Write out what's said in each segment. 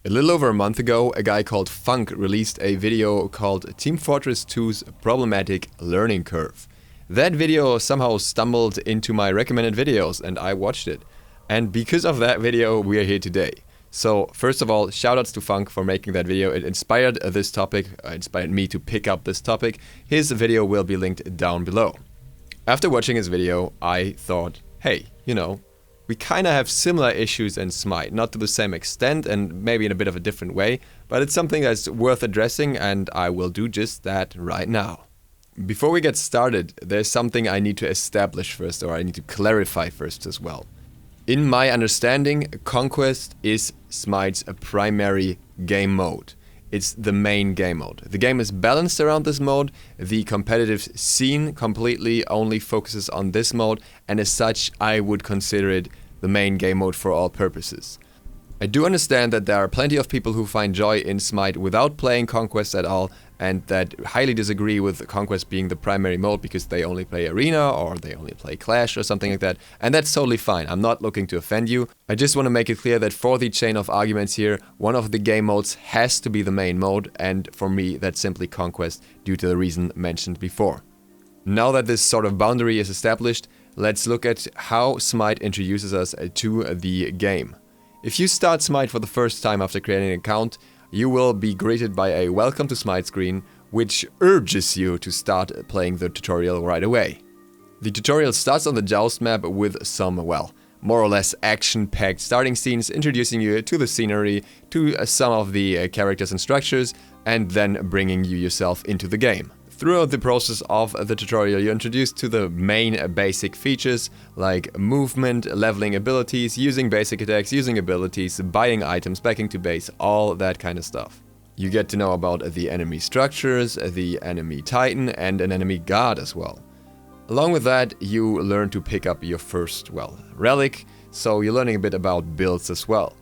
A little over a month ago, a guy called Funk released a video called Team Fortress 2's Problematic Learning Curve. That video somehow stumbled into my recommended videos and I watched it. And because of that video, we are here today. So first of all, shoutouts to Funk for making that video. It inspired this topic, inspired me to pick up this topic. His video will be linked down below. After watching his video, I thought, hey, we kind of have similar issues in Smite, not to the same extent and maybe in a bit of a different way, but it's something that's worth addressing and I will do just that right now. Before we get started, there's something I need to establish first, or I need to clarify first as well. In my understanding, Conquest is Smite's primary game mode. It's the main game mode. The game is balanced around this mode, the competitive scene completely only focuses on this mode, and as such I would consider it the main game mode for all purposes. I do understand that there are plenty of people who find joy in Smite without playing Conquest at all, and that highly disagree with Conquest being the primary mode because they only play Arena or they only play Clash or something like that, and that's totally fine. I'm not looking to offend you. I just want to make it clear that for the chain of arguments here, one of the game modes has to be the main mode, and for me that's simply Conquest due to the reason mentioned before. Now that this sort of boundary is established, let's look at how Smite introduces us to the game. If you start Smite for the first time after creating an account, you will be greeted by a welcome to Smite screen, which urges you to start playing the tutorial right away. The tutorial starts on the Joust map with some, well, more or less action-packed starting scenes introducing you to the scenery, to some of the characters and structures, and then bringing you yourself into the game. Throughout the process of the tutorial, you're introduced to the main basic features like movement, leveling abilities, using basic attacks, using abilities, buying items, backing to base, all that kind of stuff. You get to know about the enemy structures, the enemy titan, and an enemy god as well. Along with that, you learn to pick up your first, relic, so you're learning a bit about builds as well.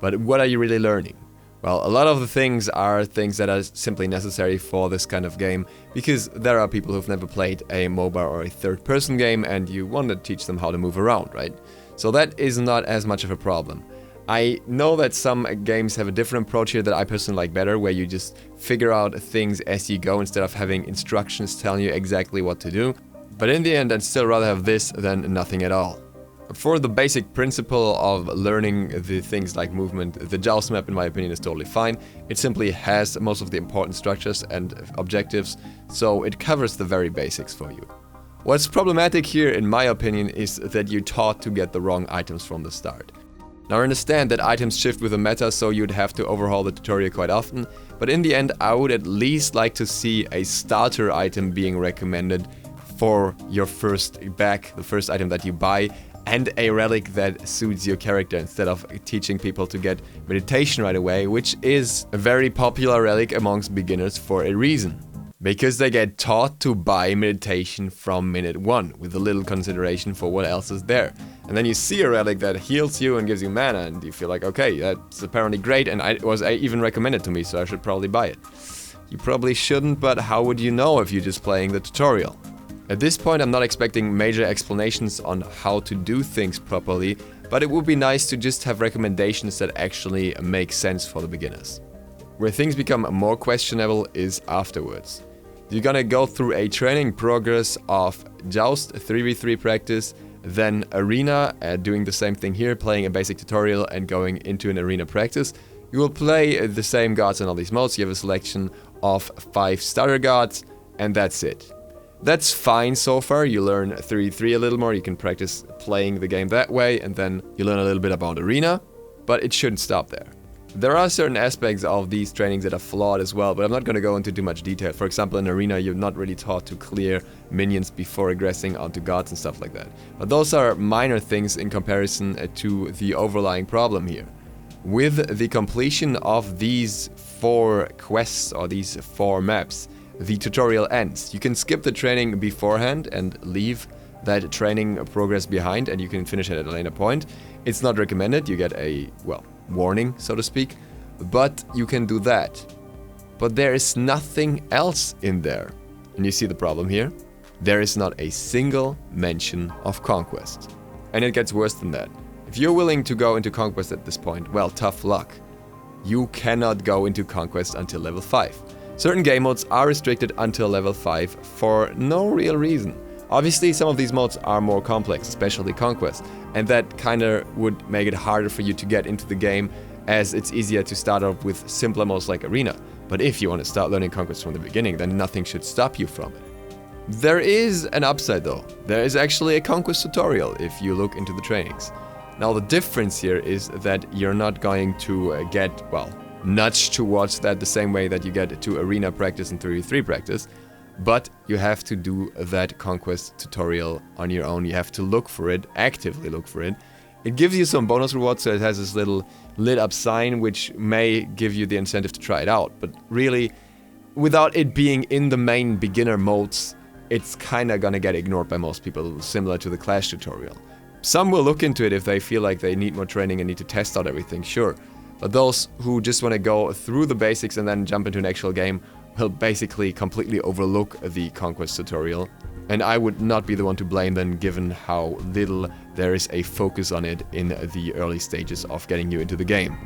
But what are you really learning? Well, a lot of the things are things that are simply necessary for this kind of game, because there are people who've never played a MOBA or a third-person game and you want to teach them how to move around, right? So that is not as much of a problem. I know that some games have a different approach here that I personally like better, where you just figure out things as you go instead of having instructions telling you exactly what to do. But in the end, I'd still rather have this than nothing at all. For the basic principle of learning the things like movement, the Joust map in my opinion is totally fine. It simply has most of the important structures and objectives, so it covers the very basics for you. What's problematic here in my opinion is that you're taught to get the wrong items from the start. Now I understand that items shift with the meta, so you'd have to overhaul the tutorial quite often, but in the end I would at least like to see a starter item being recommended for your first back, the first item that you buy, and a relic that suits your character instead of teaching people to get meditation right away, which is a very popular relic amongst beginners for a reason. Because they get taught to buy meditation from minute one, with a little consideration for what else is there. And then you see a relic that heals you and gives you mana, and you feel like, okay, that's apparently great, and it was even recommended to me, so I should probably buy it. You probably shouldn't, but how would you know if you're just playing the tutorial? At this point I'm not expecting major explanations on how to do things properly, but it would be nice to just have recommendations that actually make sense for the beginners. Where things become more questionable is afterwards. You're gonna go through a training progress of Joust 3v3 practice, then Arena, doing the same thing here, playing a basic tutorial and going into an Arena practice. You will play the same gods in all these modes. You have a selection of 5 starter gods, and that's it. That's fine so far. You learn 3v3 a little more, you can practice playing the game that way, and then you learn a little bit about Arena, but it shouldn't stop there. There are certain aspects of these trainings that are flawed as well, but I'm not going to go into too much detail. For example, in Arena, you're not really taught to clear minions before aggressing onto gods and stuff like that. But those are minor things in comparison to the overlying problem here. With the completion of these 4 quests or these 4 maps, the tutorial ends. You can skip the training beforehand and leave that training progress behind, and you can finish it at a later point. It's not recommended, you get a, warning, so to speak, but you can do that. But there is nothing else in there. And you see the problem here? There is not a single mention of Conquest. And it gets worse than that. If you're willing to go into Conquest at this point, well, tough luck. you cannot go into Conquest until level 5. Certain game modes are restricted until level 5 for no real reason. Obviously, some of these modes are more complex, especially Conquest, and that kinda would make it harder for you to get into the game, as it's easier to start off with simpler modes like Arena. But if you want to start learning Conquest from the beginning, then nothing should stop you from it. There is an upside though. There is actually a Conquest tutorial if you look into the trainings. Now the difference here is that you're not going to get, well, nudged towards that the same way that you get to Arena practice and 3v3 practice, but you have to do that Conquest tutorial on your own. You have to look for it, actively look for it. It gives you some bonus rewards, so it has this little lit up sign which may give you the incentive to try it out, but really, without it being in the main beginner modes, it's kinda gonna get ignored by most people, similar to the Clash tutorial. Some will look into it if they feel like they need more training and need to test out everything, sure. But those who just want to go through the basics and then jump into an actual game will basically completely overlook the Conquest tutorial. And I would not be the one to blame them, given how little there is a focus on it in the early stages of getting you into the game.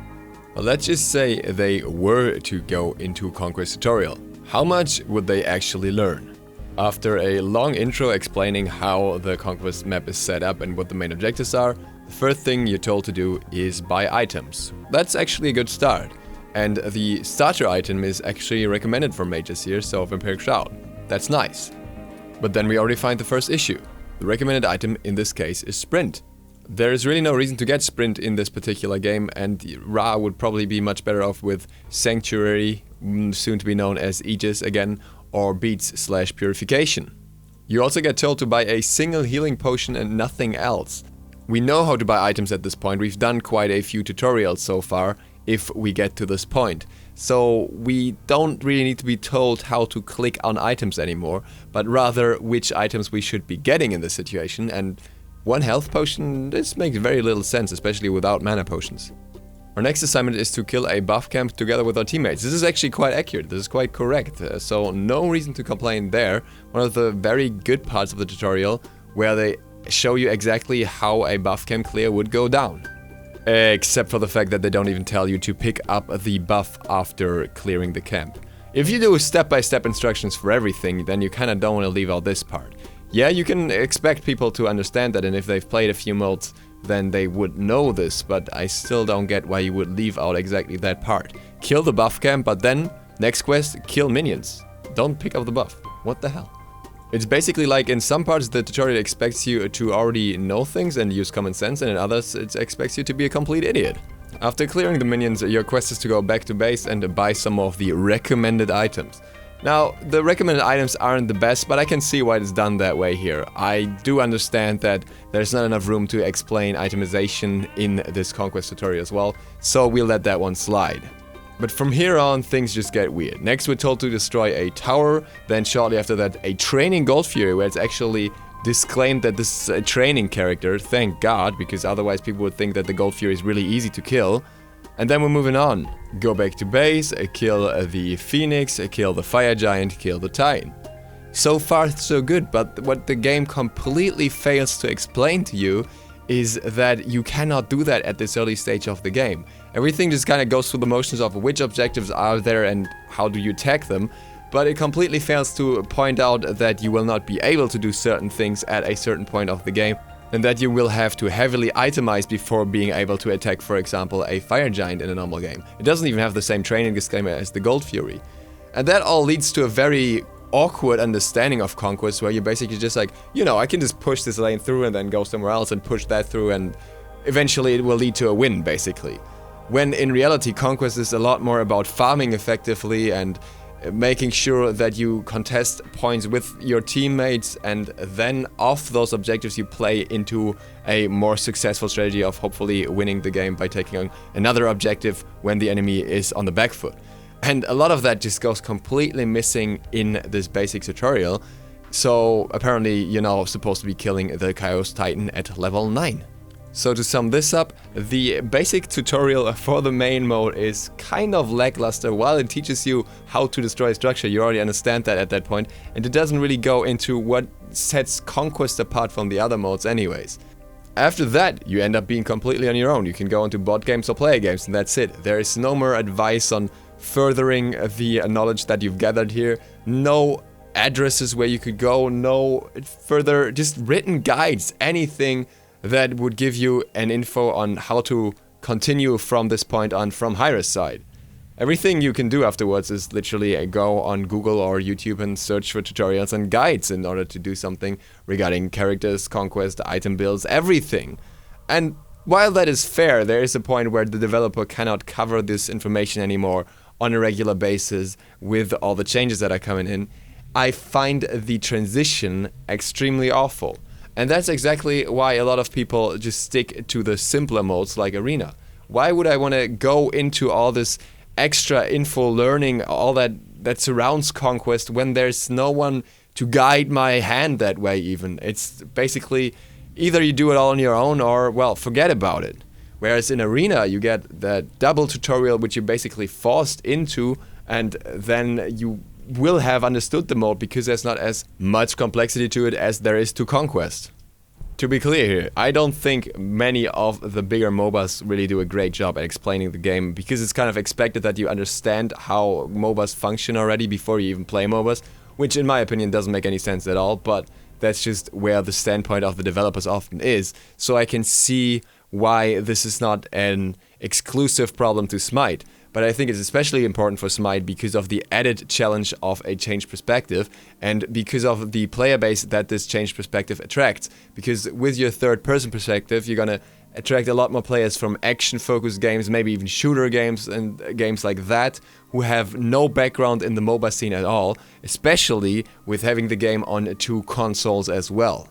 Well, let's just say they were to go into Conquest tutorial. How much would they actually learn? After a long intro explaining how the Conquest map is set up and what the main objectives are, the first thing you're told to do is buy items. That's actually a good start. And the starter item is actually recommended for mages here, so Vampiric Shroud. That's nice. But then we already find the first issue. The recommended item in this case is Sprint. There is really no reason to get Sprint in this particular game, and Ra would probably be much better off with Sanctuary, soon to be known as Aegis again, or Beats/Purification. You also get told to buy a single healing potion and nothing else. We know how to buy items at this point. We've done quite a few tutorials so far, if we get to this point. So we don't really need to be told how to click on items anymore, but rather which items we should be getting in this situation, and one health potion, this makes very little sense, especially without mana potions. Our next assignment is to kill a buff camp together with our teammates. This is actually quite accurate, this is quite correct, so no reason to complain there. One of the very good parts of the tutorial, where they show you exactly how a buff camp clear would go down. Except for the fact that they don't even tell you to pick up the buff after clearing the camp. If you do step-by-step instructions for everything, then you kinda don't want to leave out this part. Yeah, you can expect people to understand that, and if they've played a few modes, then they would know this, but I still don't get why you would leave out exactly that part. Kill the buff camp, but then, next quest, kill minions. Don't pick up the buff. What the hell? It's basically like in some parts the tutorial expects you to already know things and use common sense, and in others it expects you to be a complete idiot. After clearing the minions, your quest is to go back to base and buy some of the recommended items. Now, the recommended items aren't the best, but I can see why it's done that way here. I do understand that there's not enough room to explain itemization in this Conquest tutorial as well, so we'll let that one slide. But from here on, things just get weird. Next, we're told to destroy a tower, then shortly after that, a training Gold Fury, where it's actually disclaimed that this is a training character, thank God, because otherwise people would think that the Gold Fury is really easy to kill. And then we're moving on. Go back to base, kill the Phoenix, kill the Fire Giant, kill the Titan. So far, so good, but what the game completely fails to explain to you is that you cannot do that at this early stage of the game. Everything just kind of goes through the motions of which objectives are there and how do you attack them, but it completely fails to point out that you will not be able to do certain things at a certain point of the game, and that you will have to heavily itemize before being able to attack, for example, a Fire Giant in a normal game. It doesn't even have the same training disclaimer as the Gold Fury. And that all leads to a very awkward understanding of Conquest, where you're basically just like, you know, I can just push this lane through and then go somewhere else and push that through, and eventually it will lead to a win, basically. When in reality, Conquest is a lot more about farming effectively and making sure that you contest points with your teammates, and then off those objectives you play into a more successful strategy of hopefully winning the game by taking on another objective when the enemy is on the back foot. And a lot of that just goes completely missing in this basic tutorial. So apparently you're now supposed to be killing the Chaos Titan at level 9. So to sum this up, the basic tutorial for the main mode is kind of lackluster. While it teaches you how to destroy a structure, you already understand that at that point, and it doesn't really go into what sets Conquest apart from the other modes anyways. After that, you end up being completely on your own. You can go into bot games or player games, and that's it. There is no more advice on furthering the knowledge that you've gathered here. No addresses where you could go, no further, just written guides, anything that would give you an info on how to continue from this point on from Hyra's side. Everything you can do afterwards is literally go on Google or YouTube and search for tutorials and guides in order to do something regarding characters, conquest, item builds, everything. And while that is fair, there is a point where the developer cannot cover this information anymore on a regular basis with all the changes that are coming in. I find the transition extremely awful. And that's exactly why a lot of people just stick to the simpler modes like Arena. Why would I want to go into all this extra info learning, all that surrounds conquest, when there's no one to guide my hand that way even? It's basically either you do it all on your own or, well, forget about it. Whereas in Arena you get that double tutorial which you're basically forced into, and then you will have understood the mode because there's not as much complexity to it as there is to conquest. To be clear here, I don't think many of the bigger MOBAs really do a great job at explaining the game, because it's kind of expected that you understand how MOBAs function already before you even play MOBAs, which in my opinion doesn't make any sense at all, but that's just where the standpoint of the developers often is. So I can see why this is not an exclusive problem to Smite. But I think it's especially important for Smite because of the added challenge of a changed perspective, and because of the player base that this changed perspective attracts. Because with your third-person perspective, you're gonna attract a lot more players from action-focused games, maybe even shooter games and games like that, who have no background in the MOBA scene at all, especially with having the game on 2 consoles as well.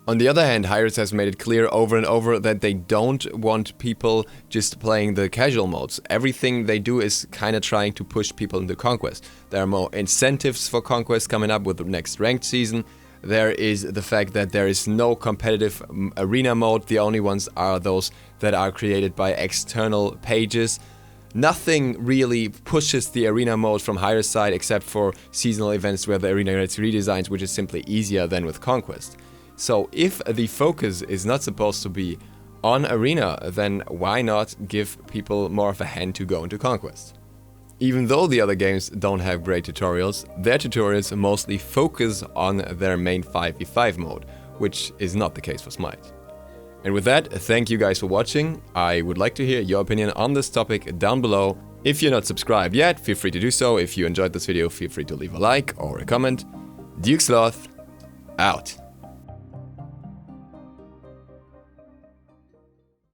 On the other hand, Hyras has made it clear over and over that they don't want people just playing the casual modes. Everything they do is kind of trying to push people into Conquest. There are more incentives for Conquest coming up with the next ranked season. There is the fact that there is no competitive arena mode. The only ones are those that are created by external pages. Nothing really pushes the arena mode from Hyras' side except for seasonal events where the arena gets redesigned, which is simply easier than with Conquest. So if the focus is not supposed to be on Arena, then why not give people more of a hand to go into Conquest? Even though the other games don't have great tutorials, their tutorials mostly focus on their main 5v5 mode, which is not the case for Smite. And with that, thank you guys for watching. I would like to hear your opinion on this topic down below. If you're not subscribed yet, feel free to do so. If you enjoyed this video, feel free to leave a like or a comment. DukeSloth, out.